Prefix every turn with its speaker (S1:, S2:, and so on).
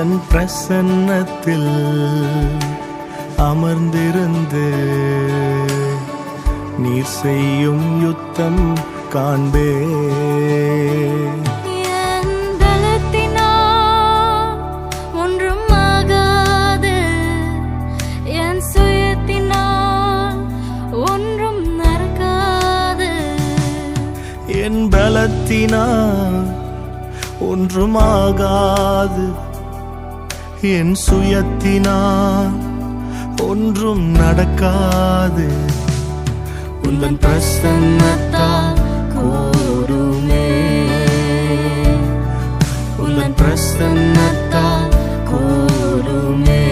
S1: உந்தன் பிரசன்னத்தில் அமர்ந்திருந்து நீர் செய்யும் யுத்தம் காண்பே. என் பலத்தினால் ஒன்றும் ஆகாது, என் சுயத்தினால் ஒன்றும் நடக்காது. உந்தன் பிரசன்னத்தால் கூடுமே, உந்தன் பிரசன்னத்தால் கூடுமே.